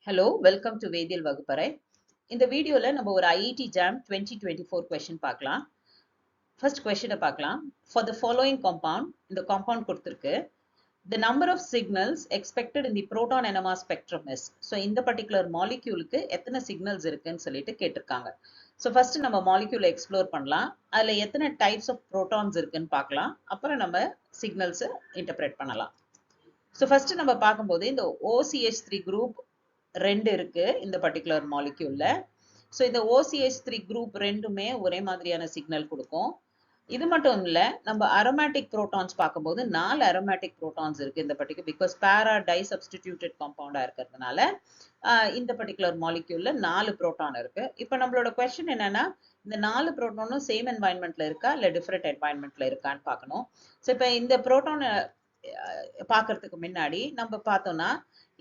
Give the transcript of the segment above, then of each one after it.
Hello, welcome to வேதியியல் வகுப்பறை. இந்த வீடியோல நம்ம ஒரு IIT JAM 2024 question பார்க்கலாம். First question பார்க்கலாம். For the following compound, இந்த compound கொடுத்திருக்கு. The number of signals expected in the proton NMR spectrum is. So, இந்த particular moleculeக்கு எத்தனை signals இருக்குன்னு சொல்லிட்டு கேட்டிருக்காங்க. So, first நம்ம molecule explore பண்ணலாம். அதுல எத்தனை types of protons இருக்குன்னு பார்க்கலாம். அப்புறம் நம்ம signals interpret பண்ணலாம். So, first நம்ம பார்க்கும்போது இந்த OCH3 group ரெண்டு இருக்கு இந்த பர்டிகுலர் மாலிக்யூல்ல. ஸோ இந்த OCH3 குரூப் ரெண்டுமே ஒரே மாதிரியான சிக்னல் கொடுக்கும். இது மட்டும் இல்ல, நம்ம அரோமேட்டிக் புரோட்டான்ஸ் பார்க்கும்போது 4 அரோமேட்டிக் புரோட்டான்ஸ் இருக்கு இந்த பர்டிகுலர், பிகாஸ் பேரா டை சப்ஸ்டிடியூட்டட் காம்பவுண்டா இருக்கிறதுனால இந்த பர்டிகுலர் மாலிக்யூல்ல 4 புரோட்டான் இருக்கு. இப்போ நம்மளோட கொஸ்டின் என்னன்னா, இந்த 4 புரோட்டானும் சேம் என்வாயன்மெண்ட்ல இருக்கா இல்ல டிஃபரெண்ட் என்வாயன்மெண்ட்ல இருக்கான்னு பார்க்கணும். ஸோ இப்போ இந்த புரோட்டான் பார்க்கறதுக்கு முன்னாடி நம்ம பார்த்தோம்னா,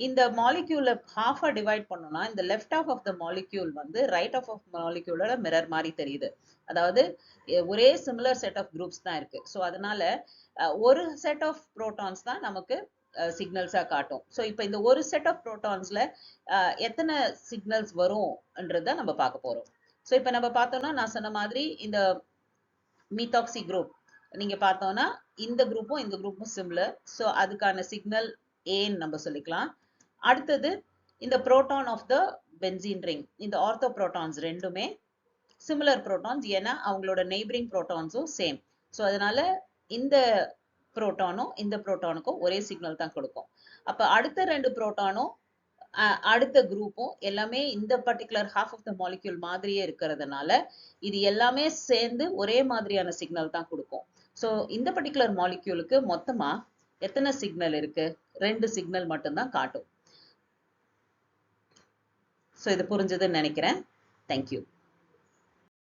இந்த மாலிக்யூலை ஹாஃபா டிவைட் பண்ணோம்னா இந்த left half of the molecule வந்து ரைட் ஆஃப் ஆஃப் மாலிக்யூலோட மிரர் மாதிரி தெரியுது. அதாவது ஒரே சிமிலர் செட் ஆஃப் குரூப்ஸ் தான் இருக்கு. ஸோ அதனால ஒரு செட் ஆஃப் புரோட்டான்ஸ் தான் நமக்கு சிக்னல்ஸா காட்டும். ஸோ இப்போ இந்த ஒரு செட் ஆஃப் புரோட்டான்ஸ்ல எத்தனை சிக்னல்ஸ் வரும்ன்றத நம்ம பார்க்க போறோம். ஸோ இப்போ நம்ம பார்த்தோம்னா, நான் சொன்ன மாதிரி இந்த மீத்தாக்சி குரூப் நீங்க பார்த்தோம்னா இந்த குரூப்பும் சிமிலர். ஸோ அதுக்கான சிக்னல் ஏன்னு நம்ம சொல்லிக்கலாம். அடுத்தது இந்த proton of the benzene ring, இந்த ஆர்த்தோ புரோட்டான்ஸ் ரெண்டுமே சிமிலர் புரோட்டான்ஸ், ஏன்னா அவங்களோட நெய்பரிங் புரோட்டான்ஸும் சேம். ஸோ அதனால இந்த புரோட்டானும் இந்த புரோட்டானுக்கும் ஒரே சிக்னல் தான் கொடுக்கும். அப்ப அடுத்த ரெண்டு புரோட்டானும் அடுத்த குரூப்பும் எல்லாமே இந்த particular half of the molecule மாதிரியே இருக்கிறதுனால இது எல்லாமே சேர்ந்து ஒரே மாதிரியான சிக்னல் தான் கொடுக்கும். ஸோ இந்த பர்டிகுலர் மாலிக்யூலுக்கு மொத்தமா எத்தனை சிக்னல் இருக்கு? 2 சிக்னல் மட்டும்தான் காட்டும். ஸோ இது புரிஞ்சதுன்னு நினைக்கிறேன். தேங்க்யூ.